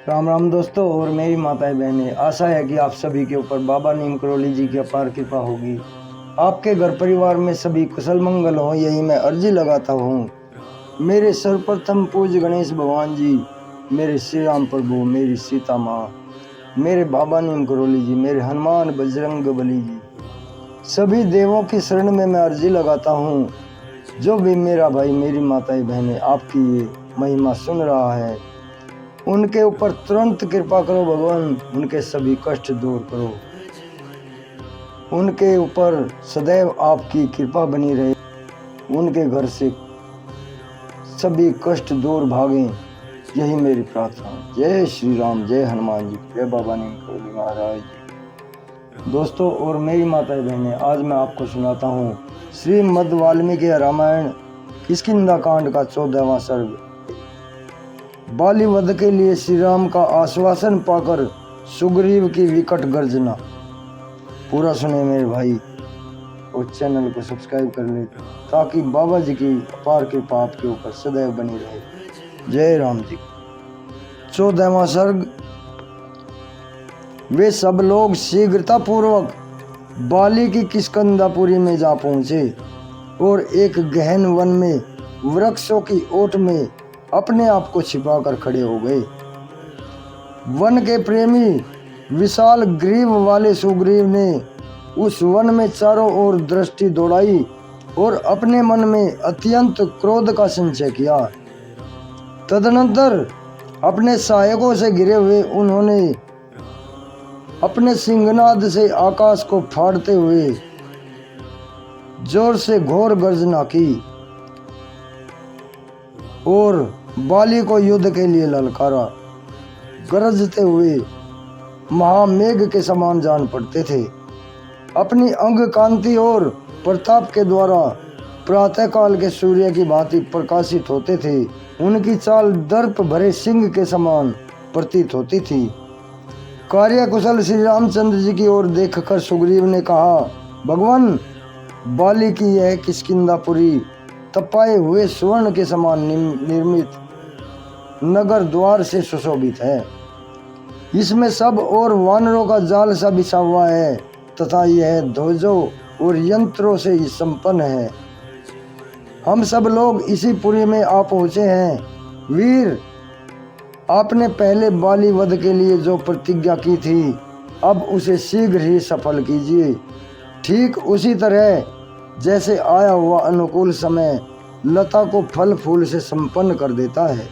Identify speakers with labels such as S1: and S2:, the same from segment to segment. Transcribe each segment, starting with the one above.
S1: राम राम दोस्तों और मेरी माताएं बहनें, आशा है कि आप सभी के ऊपर बाबा नीम करोली जी की अपार कृपा होगी। आपके घर परिवार में सभी कुशल मंगल हो, यही मैं अर्जी लगाता हूँ। मेरे सर्वप्रथम पूज्य गणेश भगवान जी, मेरे श्री राम प्रभु, मेरी सीता माँ, मेरे बाबा नीम करोली जी, मेरे हनुमान बजरंग बली जी, सभी देवों की शरण में मैं अर्जी लगाता हूँ। जो भी मेरा भाई मेरी माताएं बहनें आपकी ये महिमा सुन रहा है, उनके ऊपर तुरंत कृपा करो भगवान, उनके सभी कष्ट दूर करो, उनके ऊपर सदैव आपकी कृपा बनी रहे, उनके घर से सभी कष्ट दूर भागें, यही मेरी प्रार्थना। जय श्री राम, जय हनुमान जी, जय बाबा नीम करोली महाराज जी। दोस्तों और मेरी माताएं बहनें, आज मैं आपको सुनाता हूँ श्रीमद् वाल्मीकि रामायण किष्किंधा कांड का 14वां सर्ग। बाली वध के लिए श्री राम का आश्वासन पाकर सुग्रीव की विकट गर्जना। पूरा सुने मेरे भाई और चैनल को सब्सक्राइब कर ले ताकि बाबा जी की अपार कृपा आपके ऊपर सदैव बनी रहे। जय राम जी। 14वां सर्ग। वे सब लोग शीघ्रता पूर्वक बाली की किष्किंधापुरी में जा पहुंचे और एक गहन वन में वृक्षों की ओट में अपने आप को छिपाकर खड़े हो गए। वन के प्रेमी विशाल ग्रीव वाले सुग्रीव ने उस वन में चारों ओर दृष्टि दौड़ाई और अपने मन में अत्यंत क्रोध का संचय किया। तदनंतर अपने सहायकों से घिरे हुए उन्होंने अपने सिंहनाद से आकाश को फाड़ते हुए जोर से घोर गर्जना की और बाली को युद्ध के लिए ललकारा। गरजते हुए महामेघ के समान जान पड़ते थे। अपनी अंग कांति और प्रताप के द्वारा प्रातःकाल के सूर्य की भांति प्रकाशित होते थे। उनकी चाल दर्प भरे सिंह के समान प्रतीत होती थी। कार्यकुशल श्री रामचंद्र जी की ओर देखकर सुग्रीव ने कहा, भगवान, बाली की यह किष्किंधापुरी तपाए हुए स्वर्ण के समान निर्मित नगर द्वार से सुशोभित है। इसमें सब और वानरों का जाल सा बिछा हुआ है तथा यह ध्वजों और यंत्रों से संपन्न है। हम सब लोग इसी पुरी में आ पहुँचे हैं। वीर, आपने पहले बाली वध के लिए जो प्रतिज्ञा की थी, अब उसे शीघ्र ही सफल कीजिए। ठीक उसी तरह जैसे आया हुआ अनुकूल समय लता को फल फूल से संपन्न कर देता है।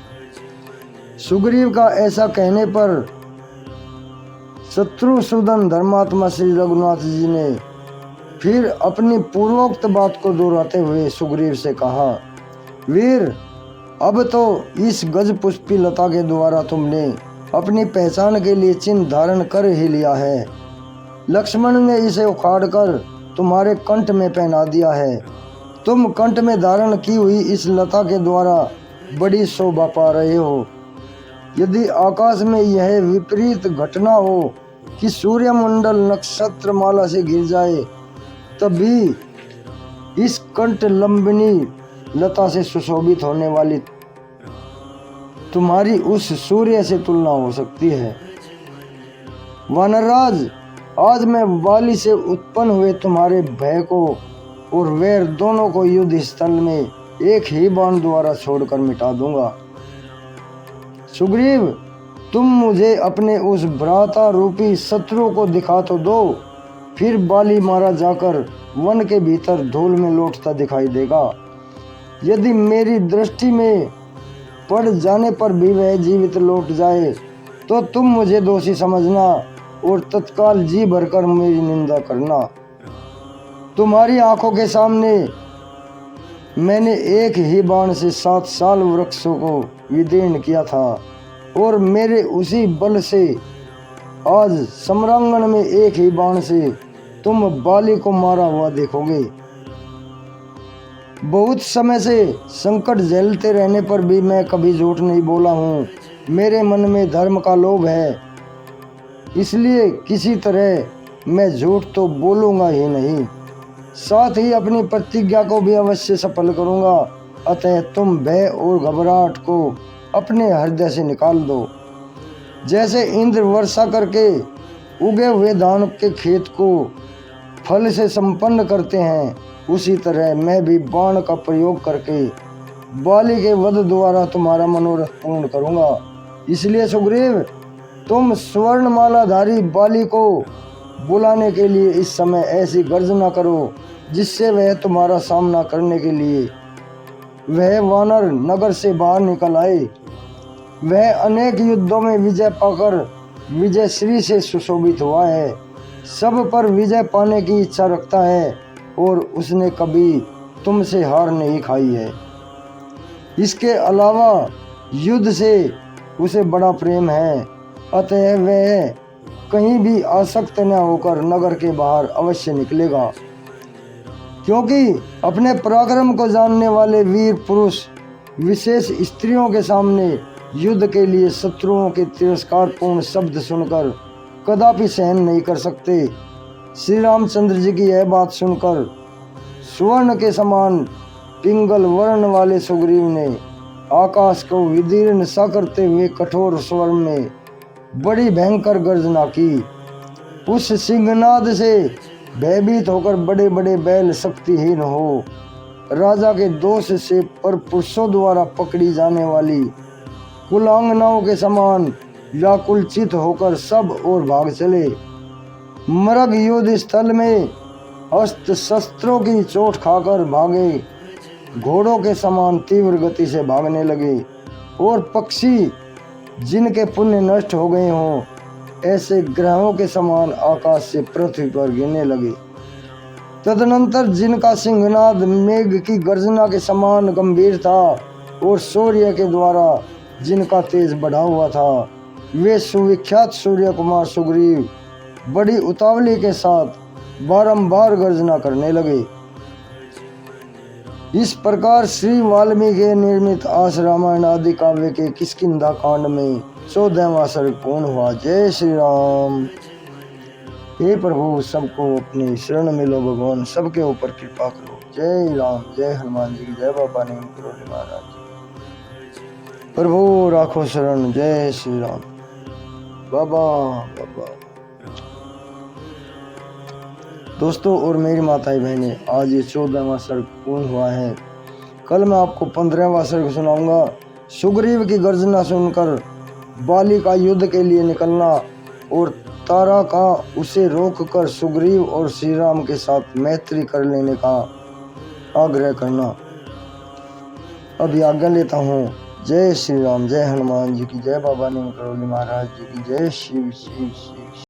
S1: सुग्रीव का ऐसा कहने पर शत्रुसूदन धर्मात्मा श्री रघुनाथ जी ने फिर अपनी पूर्वोक्त बात को दोहराते हुए सुग्रीव से कहा, वीर, अब तो इस गज पुष्पी लता के द्वारा तुमने अपनी पहचान के लिए चिन्ह धारण कर ही लिया है। लक्ष्मण ने इसे उखाड़कर तुम्हारे कंठ में पहना दिया है। तुम कंठ में धारण की हुई इस लता के द्वारा बड़ी शोभा पा रहे हो। यदि आकाश में यह विपरीत घटना हो कि सूर्यमंडल नक्षत्र माला से गिर जाए, तब भी इस कंठ लंबिनी लता से सुशोभित होने वाली तुम्हारी उस सूर्य से तुलना हो सकती है। वानरराज, आज मैं बाली से उत्पन्न हुए तुम्हारे भय को और वैर दोनों को युद्ध स्थल में एक ही बाण द्वारा छोड़कर मिटा दूंगा। सुग्रीव, तुम मुझे अपने उस भ्राता रूपी शत्रु को दिखा तो दो, फिर बाली मारा जाकर वन के भीतर धूल में लौटता दिखाई देगा। यदि मेरी दृष्टि में पड़ जाने पर भी वह जीवित लौट जाए तो तुम मुझे दोषी समझना और तत्काल जी भरकर मेरी निंदा करना। तुम्हारी आंखों के सामने मैंने एक ही बाण से 7 साल वृक्षों को विदीर्ण किया था और मेरे उसी बल से आज सम्रांगण में एक ही बाण से तुम बाली को मारा हुआ देखोगे। बहुत समय से संकट झेलते रहने पर भी मैं कभी झूठ नहीं बोला हूँ। मेरे मन में धर्म का लोभ है, इसलिए किसी तरह मैं झूठ तो बोलूँगा ही नहीं। साथ ही अपनी प्रतिज्ञा को भी अवश्य सफल करूँगा। अतः तुम भय और घबराहट को अपने हृदय से निकाल दो। जैसे इंद्र वर्षा करके उगे हुए धान के खेत को फल से संपन्न करते हैं, उसी तरह मैं भी बाण का प्रयोग करके बाली के वध द्वारा तुम्हारा मनोरथ पूर्ण करूंगा। इसलिए सुग्रीव, तुम स्वर्णमालाधारी बाली को बुलाने के लिए इस समय ऐसी गर्जना करो जिससे वह तुम्हारा सामना करने के लिए वह वानर नगर से बाहर निकल आए। वह अनेक युद्धों में विजय पाकर विजय श्री से सुशोभित हुआ है, सब पर विजय पाने की इच्छा रखता है और उसने कभी तुमसे हार नहीं खाई है। इसके अलावा युद्ध से उसे बड़ा प्रेम है, अतः वह कहीं भी आसक्त न होकर नगर के बाहर अवश्य निकलेगा, क्योंकि अपने पराक्रम को जानने वाले वीर पुरुष विशेष स्त्रियों के सामने युद्ध के लिए शत्रुओं के तिरस्कारपूर्ण शब्द सुनकर कदापि सहन नहीं कर सकते। श्री रामचंद्र जी की यह बात सुनकर स्वर्ण के समान पिंगल वर्ण वाले सुग्रीव ने आकाश को विदीर्ण सा करते हुए कठोर स्वर में बड़ी भयंकर गर्जना की। उस सिंहनाद से भयभीत होकर बड़े बड़े बैल शक्तिहीन हो राजा के दोष से पर पुरुषों द्वारा पकड़ी जाने वाली कुलांगनाओं के समान व्याकुलचित होकर सब और भाग चले। मृग युद्ध स्थल में अस्त्र शस्त्रों की चोट खाकर भागे घोड़ों के समान तीव्र गति से भागने लगे, और पक्षी जिनके पुण्य नष्ट हो गए हों ऐसे ग्रहों के समान आकाश से पृथ्वी पर गिरने लगे। तदनंतर जिनका सिंहनाद मेघ की गर्जना के समान गंभीर था और सूर्य के द्वारा जिनका तेज बढ़ा हुआ था, वे सुविख्यात सूर्य कुमार सुग्रीव बड़ी उतावली के साथ बारंबार गर्जना करने लगे। इस प्रकार श्री वाल्मीकि निर्मित आस रामायण आदि काव्य के किष्किंधा कांड में 14वां सर्ग पूर्ण हुआ। जय श्री राम। हे प्रभु, सबको अपनी शरण में लो भगवान, सबके ऊपर कृपा करो। जय राम, जय हनुमान जी की जय। बाबा नीम करोली महाराज प्रभु राखो शरण। जय श्री राम। बाबा बाबा। दोस्तों और मेरी माताएं बहनें, आज ये 14वां सर्ग पूर्ण हुआ है। कल मैं आपको 15वां सर्ग सुनाऊंगा। सुग्रीव की गर्जना सुनकर बाली का युद्ध के लिए निकलना और तारा का उसे रोककर सुग्रीव और श्री राम के साथ मैत्री कर लेने का आग्रह करना। अब आज्ञा लेता हूँ। जय श्री राम, जय हनुमान जी की जय। बाबा नीम करोली महाराज जी की जय। शिव शिव शिव।